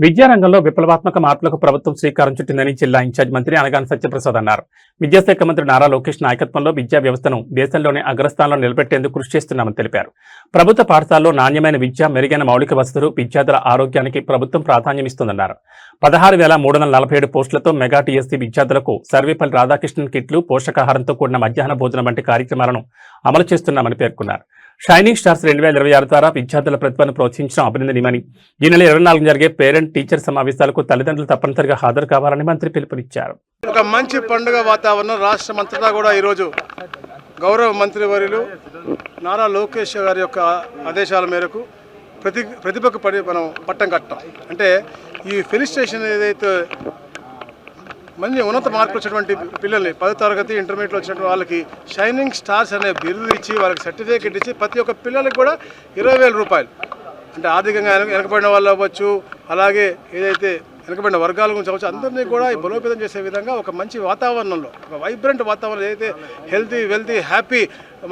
విద్యారంగంలో విప్లవాత్మక మార్పులకు ప్రభుత్వం శ్రీకారం చుట్టిందని జిల్లా ఇన్ఛార్జ్ మంత్రి అనగాని సత్యప్రసాద్ అన్నారు. విద్యాశాఖ మంత్రి నారా లోకేష్ నాయకత్వంలో విద్యా వ్యవస్థను దేశంలోనే అగ్రస్థానంలో నిలబెట్టేందుకు కృషి చేస్తున్నామని తెలిపారు. ప్రభుత్వ పాఠశాలలో నాణ్యమైన విద్య, మెరుగైన మౌలిక వసతులు, విద్యార్థుల ఆరోగ్యానికి ప్రభుత్వం ప్రాధాన్యమిస్తుందన్నారు. 16,347 పోస్టులతో మెగా టీఎస్సీ విద్యార్థులకు సర్వేపల్లి రాధాకృష్ణన్ కిట్లు, పోషకాహారంతో కూడిన మధ్యాహ్న భోజనం వంటి కార్యక్రమాలను అమలు చేస్తున్నామని పేర్కొన్నారు. షైనింగ్ స్టార్స్ 2026 ద్వారా విద్యార్థుల ప్రతిభను ప్రోత్సహించడం అభినందనీయమని, ఈ నెల 24 జరిగే పేరెంట్ టీచర్ సమావేశాలకు తల్లిదండ్రులు తప్పనిసరిగా హాజరు కావాలని మంత్రి పిలుపునిచ్చారు. ఒక మంచి పండుగ వాతావరణం రాష్ట్రమంతటా కూడా ఈరోజు గౌరవ మంత్రివర్యులు నారా లోకేష్ గారి యొక్క ఆదేశాల మేరకు ప్రతిభకు మనం పట్టం కట్టడం అంటే ఈ ఫెలిస్టేషన్ ఏదైతే మంచి ఉన్నత మార్కులు వచ్చినటువంటి పిల్లల్ని 10వ తరగతి ఇంటర్మీడియట్లో వచ్చినటువంటి వాళ్ళకి షైనింగ్ స్టార్స్ అనే బిరుదు ఇచ్చి వాళ్ళకి సర్టిఫికేట్ ఇచ్చి ప్రతి ఒక్క పిల్లలకి కూడా 20,000 రూపాయలు అంటే ఆర్థికంగా వెనకబడిన వాళ్ళు అవ్వచ్చు, అలాగే ఏదైతే వెనకబడిన వర్గాల గురించి అవ్వచ్చు, అందరినీ కూడా బలోపేతం చేసే విధంగా ఒక మంచి వాతావరణంలో ఒక వైబ్రెంట్ వాతావరణం ఏదైతే హెల్తీ వెల్తీ హ్యాపీ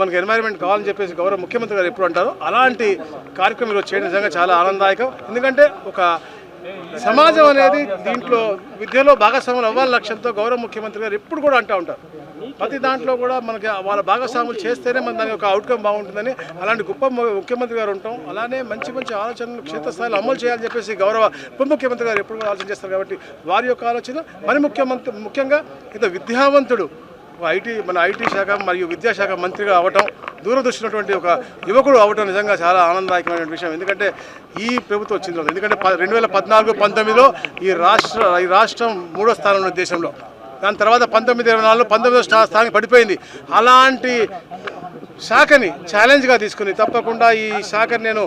మనకి ఎన్వైరన్మెంట్ కావాలని చెప్పేసి గౌరవ ముఖ్యమంత్రి గారు ఎప్పుడు అంటారో అలాంటి కార్యక్రమం ఈరోజు చేయడం నిజంగా చాలా ఆనందదాయకం. ఎందుకంటే ఒక సమాజం అనేది దీంట్లో విద్యలో భాగస్వాములు అవ్వాల లక్ష్యంతో గౌరవ ముఖ్యమంత్రి గారు ఎప్పుడు కూడా అంటూ ఉంటారు. ప్రతి దాంట్లో కూడా మనకి వాళ్ళ భాగస్వాములు చేస్తేనే మన దాని యొక్క అవుట్కమ్ బాగుంటుందని అలాంటి గొప్ప ముఖ్యమంత్రి గారు ఉంటాం. అలానే మంచి మంచి ఆలోచనలు క్షేత్రస్థాయిలో అమలు చేయాలని చెప్పేసి గౌరవ ఉప ముఖ్యమంత్రి గారు ఎప్పుడు ఆలోచన చేస్తారు. కాబట్టి వారి యొక్క ఆలోచన మరి ముఖ్యంగా ఇతర విద్యావంతుడు మన ఐటీ శాఖ మరియు విద్యాశాఖ మంత్రిగా అవ్వటం, దూరదృష్టి ఉన్నటువంటి ఒక యువకుడు అవ్వటం నిజంగా చాలా ఆనందదాయకమైన విషయం. ఎందుకంటే ఈ ప్రభుత్వం వచ్చింది, ఎందుకంటే 2014-19లో ఈ రాష్ట్రం 3వ స్థానంలో దేశంలో, దాని తర్వాత 1924లో 19వ స్థానానికి పడిపోయింది. అలాంటి శాఖని ఛాలెంజ్గా తీసుకుని తప్పకుండా ఈ శాఖని నేను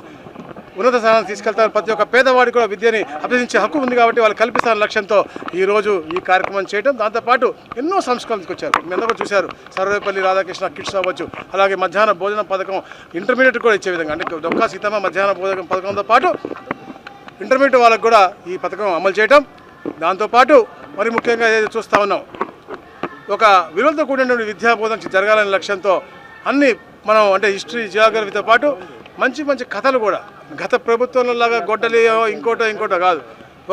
ఉన్నత స్థానాన్ని తీసుకెళ్తాను, ప్రతి ఒక్క పేదవాడికి కూడా విద్యని అభ్యసించే హక్కు ఉంది కాబట్టి వాళ్ళు కల్పిస్తారన్న లక్ష్యంతో ఈరోజు ఈ కార్యక్రమం చేయడం, దాంతోపాటు ఎన్నో సంస్కరణలు తీసుకొచ్చారు. మీ అందరూ చూశారు, సర్వేపల్లి రాధాకృష్ణ కిట్స్ అవ్వచ్చు, అలాగే మధ్యాహ్న భోజన పథకం ఇంటర్మీడియట్ కూడా ఇచ్చే విధంగా అంటే డొక్కా సీతమ్మ మధ్యాహ్న భోజన పథకంతో పాటు ఇంటర్మీడియట్ వాళ్ళకు కూడా ఈ పథకం అమలు చేయడం, దాంతోపాటు మరి ముఖ్యంగా ఏదైతే చూస్తూ ఉన్నాం ఒక విలువలతో కూడినటువంటి విద్యా బోధన జరగాలనే లక్ష్యంతో అన్ని మనం అంటే హిస్టరీ, జియోగ్రఫీతో పాటు మంచి మంచి కథలు కూడా గత ప్రభుత్వంలో లాగా గొడ్డలి ఇంకోటో కాదు,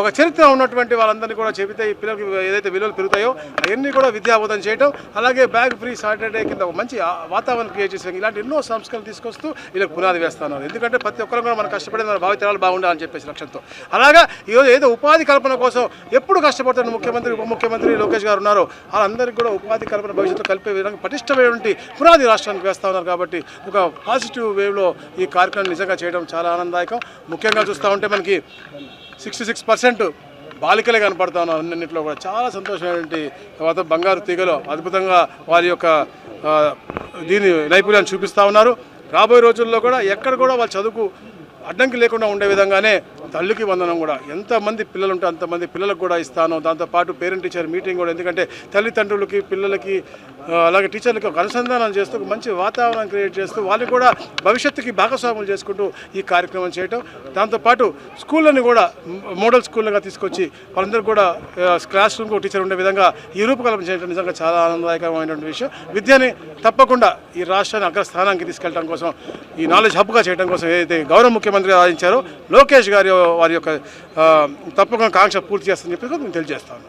ఒక చరిత్ర ఉన్నటువంటి వాళ్ళందరినీ కూడా చెబితే ఈ పిల్లలకి ఏదైతే విలువలు పెరుగుతాయో అవన్నీ కూడా విద్యాబోధన చేయడం, అలాగే బ్యాగ్ ఫ్రీ సాటర్డే కింద ఒక మంచి వాతావరణం క్రియేట్ చేసే ఇలాంటి ఎన్నో సంస్కరణలు తీసుకొస్తూ వీళ్ళకి పునాది వేస్తున్నారు. ఎందుకంటే ప్రతి ఒక్కరు కూడా మనం కష్టపడే మన భావితరాలు బాగుండాలని చెప్పేసి లక్ష్యంతో. అలాగా ఈరోజు ఏదో ఉపాధి కల్పన కోసం ఎప్పుడు కష్టపడుతున్న ముఖ్యమంత్రి ఉప ముఖ్యమంత్రి లోకేష్ గారు ఉన్నారో వాళ్ళందరికీ కూడా ఉపాధి కల్పన భవిష్యత్తులో కలిపే విధంగా పటిష్టమైనటువంటి పునాది రాష్ట్రానికి వేస్తూ ఉన్నారు. కాబట్టి ఒక పాజిటివ్ వేవ్లో ఈ కార్యక్రమం నిజంగా చేయడం చాలా ఆనందదాయకం. ముఖ్యంగా చూస్తూ ఉంటే మనకి 66% బాలికలే కనపడతా ఉన్నారు. అన్నింటిలో కూడా చాలా సంతోషమైనటువంటి తర్వాత బంగారు తీగలో అద్భుతంగా వారి యొక్క దీని నైపుణ్యాన్ని చూపిస్తూ ఉన్నారు. రాబోయే రోజుల్లో కూడా ఎక్కడ కూడా వాళ్ళ చదువుకు అడ్డంకి లేకుండా ఉండే విధంగానే తల్లికి వందనం కూడా ఎంతమంది పిల్లలు ఉంటే అంతమంది పిల్లలకు కూడా ఇస్తాను. దాంతోపాటు పేరెంట్ టీచర్ మీటింగ్ కూడా, ఎందుకంటే తల్లిదండ్రులకి పిల్లలకి అలాగే టీచర్లకి ఒక అనుసంధానం చేస్తూ ఒక మంచి వాతావరణం క్రియేట్ చేస్తూ వాళ్ళకి కూడా భవిష్యత్తుకి భాగస్వాములు చేసుకుంటూ ఈ కార్యక్రమం చేయటం, దాంతోపాటు స్కూళ్ళని కూడా మోడల్ స్కూళ్ళగా తీసుకొచ్చి వాళ్ళందరూ కూడా క్లాస్ రూమ్కి ఒక టీచర్ ఉండే విధంగా ఈ రూపకల్పన చేయడం నిజంగా చాలా ఆనందదాయకమైనటువంటి విషయం. విద్యని తప్పకుండా ఈ రాష్ట్రాన్ని అగ్రస్థానానికి తీసుకెళ్ళడం కోసం, ఈ నాలెడ్జ్ హబ్గా చేయడం కోసం ఏదైతే గౌరవ ముఖ్యమంత్రి ఆదించారో లోకేష్ గారి వారి యొక్క తప్పకుండా కాంక్ష పూర్తి చేస్తారని చెప్పి నేను తెలియజేస్తాను.